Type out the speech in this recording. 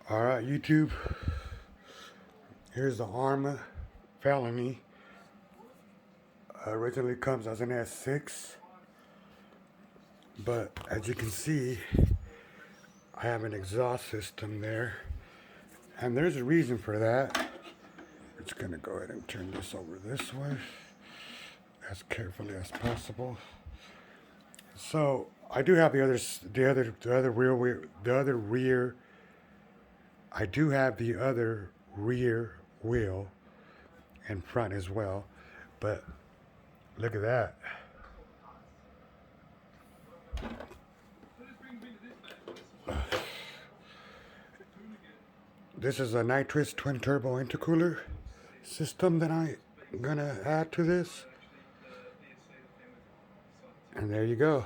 Alright, YouTube. Here's the Arma Felony. Originally comes as an S6. But as you can see, I have an exhaust system there. And there's a reason for that. It's going to go ahead and turn this over this way as carefully as possible. So I do have the other rear. I do have the other rear wheel and front as well, but look at that. This is a nitrous twin turbo intercooler system that I'm gonna add to this, and there you go.